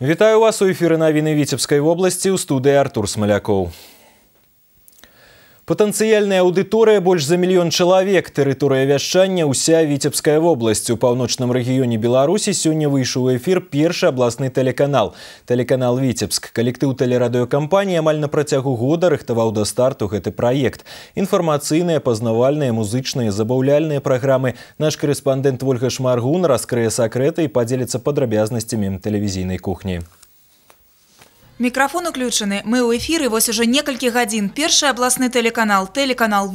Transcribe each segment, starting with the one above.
Вітаю вас у эфіры навіны Віцебскай вобласці, у студыі Артур Смалякоў. Патэнцыяльная аўдыторыя больш за мільён чалавек. Тэрыторыя вяшчання ўся Віцебская вобласць. У паўночным рэгіёне Беларусі сёння выйшаў у эфір першы абласны тэлеканал. Тэлеканал Віцебск. Калектыў тэлерадыёкампаніі амаль на працягу года рыхтаваў да старту гэты праект. Інфармацыйныя, пазнавальныя, музычныя, забаўляльныя праграмы. Наш корэспандэнт Вольга Шмаргун раскрые сакрэты і падзеліцца падрабязнасцямі тэлевізійнай кухні. Микрофон уключены. Мы ў эфіры вось ужо некалькі гадзін. Першы абласны тэлеканал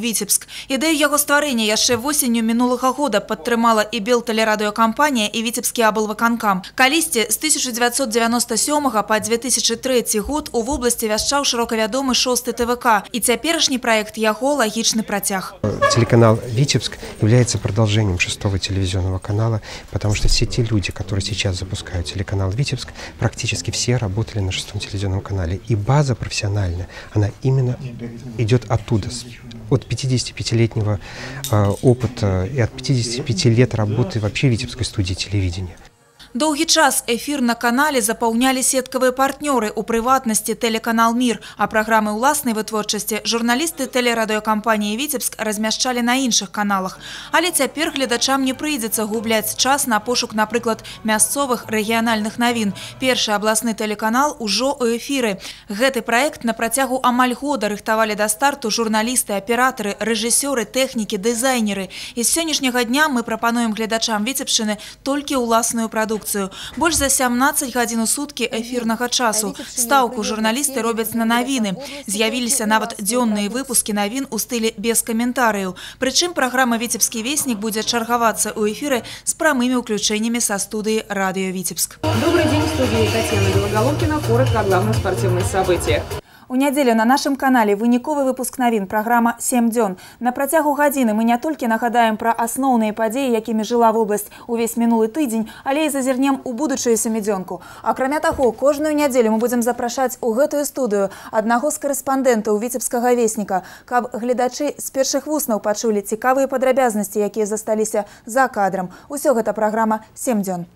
Віцебск. Ідэю яго стварэння яшчэ восенню мінулага года падтрымала і Белтэлерадыёкампанія, і Віцебскі аблвыканкам. Калісьці з 1997 па 2003 год у вобласці вяшчаў шырокавядомы 6-й ТВК, і цяперашні праект яго лагічны працяг. Телеканал Витебск является продолжением 6-го телевизионного канала, потому что все те люди, которые сейчас запускают телеканал Витебск, практически все работали на 6-м телевизионном канале. И база профессиональная, она именно идет оттуда, от 55-летнего опыта и от 55 лет работы вообще Витебской студии телевидения. Доўгі час эфір на канале запаўнялі сеткавыя партнёры, у прыватнасці тэлеканал «Мір», а праграмы ўласнай вытворчасці журналісты тэлерадыёкампаніі «Віцебск» размяшчалі на іншых каналах. Але цяпер гледачам не прыйдзецца губляць час на пошук, напрыклад, мясцовых рэгіянальных навін. Першы абласны тэлеканал ужо ў эфіры. Гэты праект на працягу амаль года рыхтавалі да старту журналісты, аператары, рэжысёры, тэхнікі, дызайнеры. І з сённяшняга дня мы прапануем гледачам Віцебшчыны толькі ўласную прадукцыю. Больш за 17 гадзін у суткі эфірнага часу. Стаўку журналісты робяць на навіны. З'явіліся нават дзённыя выпускі навін у стылі без каментарыяў. Прычым праграма «Віцебскі вестник» будзе чаргавацца ў эфіры з прамымі ўключэннямі са студыі «Радио Витебск». Добрый день, в студии Татьяна Белоголовкина. Коротко о главных спортивных событиях. У нядзелю на нашым канале выніковы выпуск навін, праграма «7 дзён». На працягу гадзіны мы не толькі нагадаем пра асноўныя падзеі, якімі жыла вобласць увесь мінулы тыдзень, але і зазірнем у будучую сямідзёнку. Акрамя таго, кожную нядзелю мы будзем запрашаць у гэтую студыю аднаго з корэспандэнтаў Віцебскага вестніка, каб гледачы з першых вуснаў пачулі цікавыя падрабязнасці, якія засталіся за кадрам. Усё гэта праграма «7 дзён».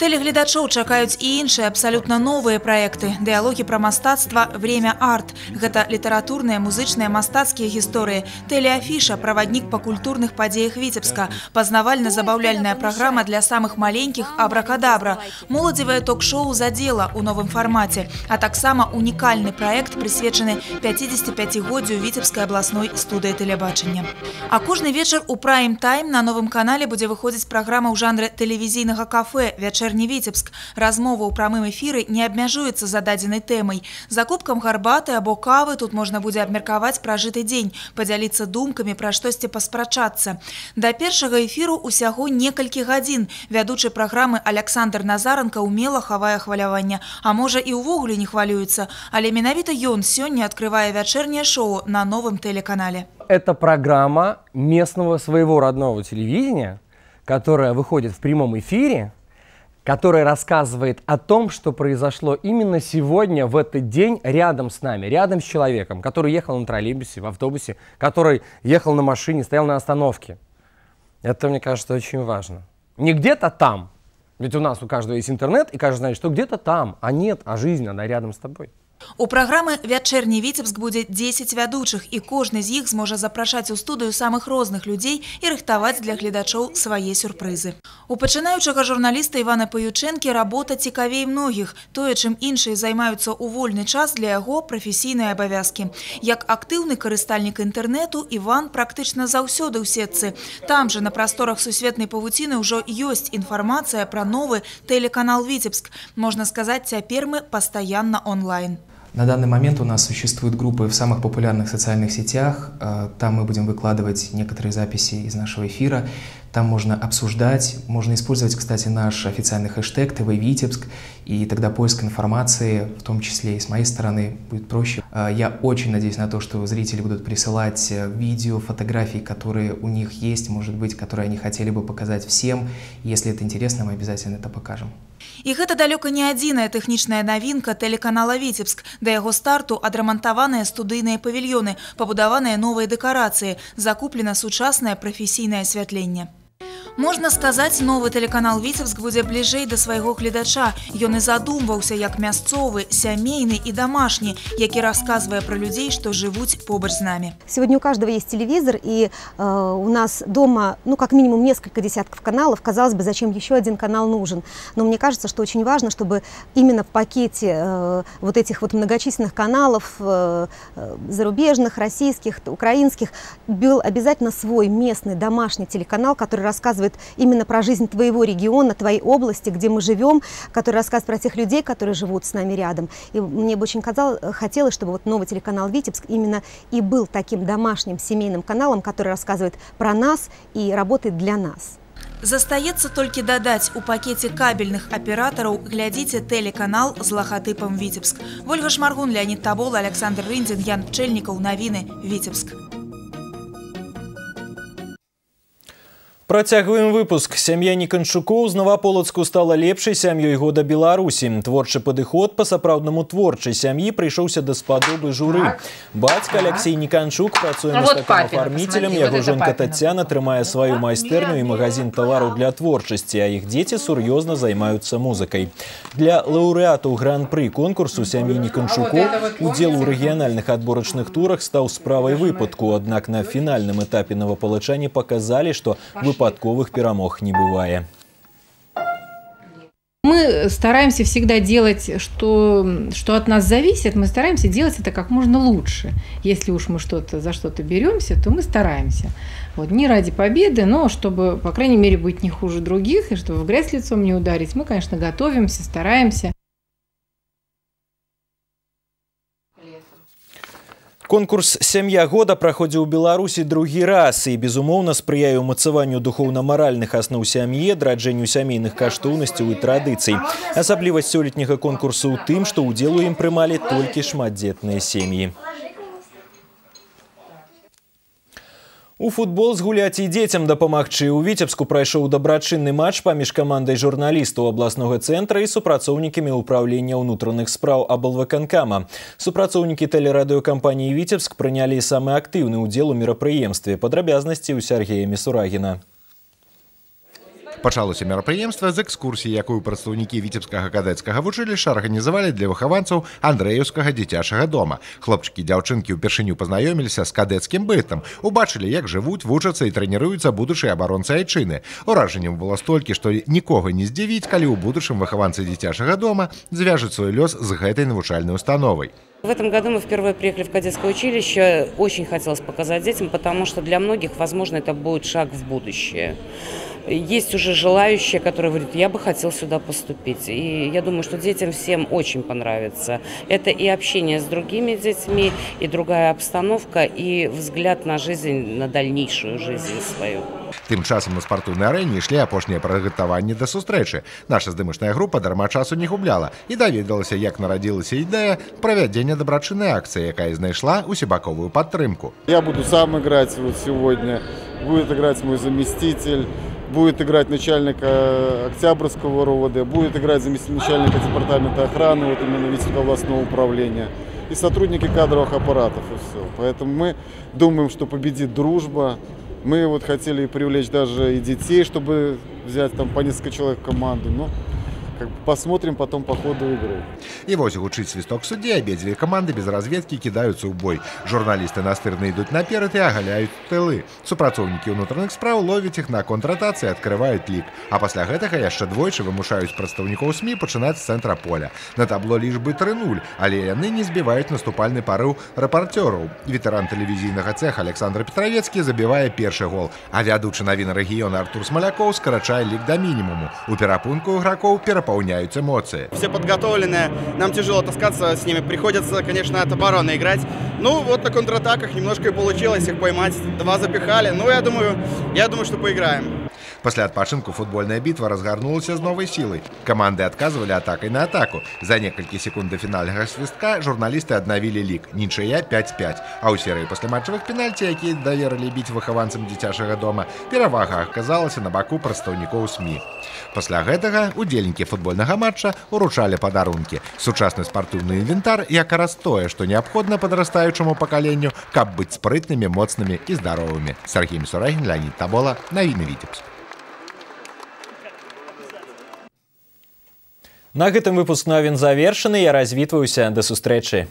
Тэлегледачоў чакаюць і іншыя абсалютна новыя праекты. Дыялогі пра мастацтва «Время арт». Гэта літаратурныя, музычныя, мастацкія гісторыі. Тэлеафіша, праваднік па культурных падзеях Віцебска. Пазнавальна-забаўляльная праграма для самых маленькіх «Абракадабра». Моладзевае ток-шоу «Задзела» у новым фармаце. А таксама унікальны праект, прысвечаны 55-годдзю Віцебскай абласной студыі тэлебачання. А кожны вечар у прайм-тайм на новым канале будзе выходзіць праграма ў жанры тэлевізійнага кафэ «Вячэрні Віцебск». Размова ў прамым эфіры не абмяжуецца зададзенай тэмай. За кубкам гарбаты або кавы тут можна будзе абмеркаваць пражыты дзень, падзяліцца думкамі, пра штосьці паспрачацца. Да першага эфіру усяго некалькі гадзін. Вядучы праграмы Александр Назаранка умела хавае хваляванне, а можа і ўвогуле не хвалюецца. Але менавіта ён сёння адкрывае вячэрняе шоу на новым тэлеканале. Это программа местного своего родного телевидения, которая выходит в прямом эфире, который рассказывает о том, что произошло именно сегодня, в этот день, рядом с нами, рядом с человеком, который ехал на троллейбусе, в автобусе, который ехал на машине, стоял на остановке. Это, мне кажется, очень важно. Не где-то там, ведь у нас у каждого есть интернет, и каждый знает, что где-то там, а нет, а жизнь, она рядом с тобой. У праграмы «Вячэрні Віцебск» будзе 10 вядучых, і кожны з іх зможа запрашаць у студыю самых розных людзей і рыхтаваць для гледачоў свае сюрпрызы. У пачынаючага журналіста Івана Паючэнкі работа цікавей многіх. Тое, чым іншыя займаюцца ў вольны час, для яго прафесійныя абавязкі. Як актыўны карыстальнік інтэрнэту, Іван практычна заўсёды ў сетцы. Там жа на прасторах сусветнай павуціны ўжо ёсць інфармацыя пра новы тэлеканал «Віцебск». Можна сказаць, цяпер мы пастаянна онлайн. На данный момент у нас существуют группы в самых популярных социальных сетях. Там мы будем выкладывать некоторые записи из нашего эфира. Там можно обсуждать, можно использовать, кстати, наш официальный хэштег ТВ Витебск, и тогда поиск информации, в том числе и с моей стороны, будет проще. Я очень надеюсь на то, что зрители будут присылать видео, фотографии, которые у них есть, может быть, которые они хотели бы показать всем. Если это интересно, мы обязательно это покажем. І гэта далёка не адзіная тэхнічная навінка тэлеканала «Віцебск». Да яго старту адрамантаваныя студыйныя павільёны, пабудаваныя новыя дэкарацыі, закуплена сучаснае прафесійнае асвятленне. Можна сказаць, новы тэлеканал «Віцебск» будзе бліжэй да свайго гледача. Ён і задумваўся як мясцовы, сямейны і домашні, які расказвае пра людзей, што жывуць побач з намі. Сегодня у каждого есть телевизор, и у нас дома, ну, как минимум несколько десятков каналов. Казалось бы, зачем еще один канал нужен? Но мне кажется, что очень важно, чтобы именно в пакете вот этих вот многочисленных каналов, зарубежных, российских, украинских, был обязательно свой местный домашний телеканал, который рассказывает именно про жизнь твоего региона, твоей области, где мы живем, который рассказывает про тех людей, которые живут с нами рядом. И мне бы очень хотелось, чтобы вот новый телеканал «Витебск» именно и был таким домашним семейным каналом, который рассказывает про нас и работает для нас. Застаецца толькі дадаць, у пакеце кабельных аператараў глядзіце тэлеканал з лагатыпам «Витебск». Вольга Шмаргун, Леонид Табола, Александр Рындзін, Ян Пчэльнікаў. Навіны «Витебск». Працягваем выпуск. Сям'я Неканчукоў з Новаполацку стала лепшай сям'ёй года Беларусі. Творчы падыход па-сапраўднаму творчай сям'і прыйшоўся да спадобы журы. Бацька Алексей Неканчук працуе мастаком-афарміцелем, яго жонка Тацяна трымае сваю майстэрню і магазин тавараў для творчасці, а іх дзеці сур'ёзна займаюцца музыкай. Для лаўрэатаў гран-пры конкурсу сям'і Неканчукоў удзел у рэгіянальных адборачных турах стаў справай выпадку, аднак на фінальным этапе навапалачане паказалі, што выпадковых перамог не бывае. Мы стараемся всегда делать, что от нас зависит, мы стараемся делать это как можно лучше. Если уж мы за что-то беремся, то мы стараемся. Вот, не ради победы, но чтобы, по крайней мере, быть не хуже других, и чтобы в грязь лицом не ударить, мы, конечно, готовимся, стараемся. Конкурс «Сям'я года» праходзіў у Беларусі другі раз і, безумоўна, спрыяе ўмацаванню духоўна-маральных асноў сям'і, драджэнню сямейных каштоўнасцяў і традыцый. Асаблівасць сёлетняга конкурсу ў тым, што ўдзел у ім прымалі толькі шматдзетныя сем'і. У футбол згуляць і дзецям дапамагчы. У Віцебску прайшоў дабрачынны матч паміж камандай журналістаў абласнога цэнтра і супрацоўнікамі ўпраўлення ўнутраных спраў аблвыканкама. Супрацоўнікі тэлерадыёкампаніі «Віцебск» прынялі самы актыўны ўдзел у мерапрыемстве. Падрабязнасці ў Сергея Місурагіна. Пачалося мерапрыемства з экскурсіі, якую прадстаўнікі віцебскага кадэцкага вучылішча арганізавалі для выхаванцаў Андрэеўскага дзіцячага дома. Хлопчыкі і дзяўчынкі ўпершыню пазнаёміліся з кадэцкім бытам, убачылі, як жывуць, вучацца і трэніруюцца будучыя абаронцы айчыны. Уражаннем было столькі, што нікога не здзівіць, калі ў будучым выхаванцы дзіцячага дома звяжуць свой лёс з гэтай навучальнай установай. В этом году мы впервые приехали в кадетское училище. Очень хотелось показать детям, потому что для многих, возможно, это будет шаг в будущее. Есть уже желающие, которые говорят, я бы хотел сюда поступить. И я думаю, что детям всем очень понравится. Это и общение с другими детьми, и другая обстановка, и взгляд на жизнь, на дальнейшую жизнь свою. Тым часам на спартыўнай арэне ішлі апошнія прыгатаванні да сустрэчы. Наша здымачная група дарма часу не губляла і даведалася, як нарадзілася ідэя правядзення дабрачыннай акцыі, якая знайшла усебаковую падтрымку. Я буду сам играть вот сегодня, будет играть мой заместитель, будет играть начальник Октябрьского РОВД, будет играть заместитель начальника департамента охраны, вот именно Витебского областного управления, и сотрудники кадровых аппаратов, и все. Поэтому мы думаем, что победит дружба. Мы вот хотели привлечь даже и детей, чтобы взять там по несколько человек в команду. Но посмотрим потом по ходу игры. И вось гучыць свисток суддзі, абедзве каманды без разведкі кідаюцца ў бой. Журналісты настырна ідуць наперад і агаляюць тылы. Супрацоўнікі ўнутраных спраў ловяць іх на контратацыі, адкрываюць лік. А пасля гэтага яшчэ двойчы вымушаюць прадстаўнікоў СМІ пачынаць з цэнтра поля. На табло лічбы 3-0, але яны не збіваюць наступальны парыў рэпарцёраў. Ветэран тэлевізійнага цеха Александр Петравецкі забівае першы гол, а вядучы навіны рэгіёна Артур Смалякоў скарачае лік да мінімуму. У перапынку ігракоў перапаўняюць эмоцыі. Все подготовленные, нам тяжело таскаться с ними, приходится, конечно, от обороны играть. Ну, вот на контратаках немножко и получилось их поймать, 2 запихали. Ну, я думаю, что поиграем. Пасля адпачынку футбольная бітва разгарнулася з новай сілай. Каманды адказвалі атакай на атаку. За некалькі секунд да фінальнага свістка журналісты аднавілі лік. Нічыя 5-5. А ў серыі пасляматчавых пенальці, якія даверылі біць выхаванцам дзіцячага дома, перавага аказалася на баку прадстаўнікоў СМІ. Пасля гэтага удзельнікі футбольнага матча уручалі падарункі. Сучасны спартыўны інвентар якраз тое, што неабходна падрастаючаму пакаленню, каб быць спрытнымі, моцнымі і здаровымі. Сергей Місурагін, Леонид Табола, Навіны Витебск. На гэтым выпуск навін завершаны, я развітваюся, да сустрэчы.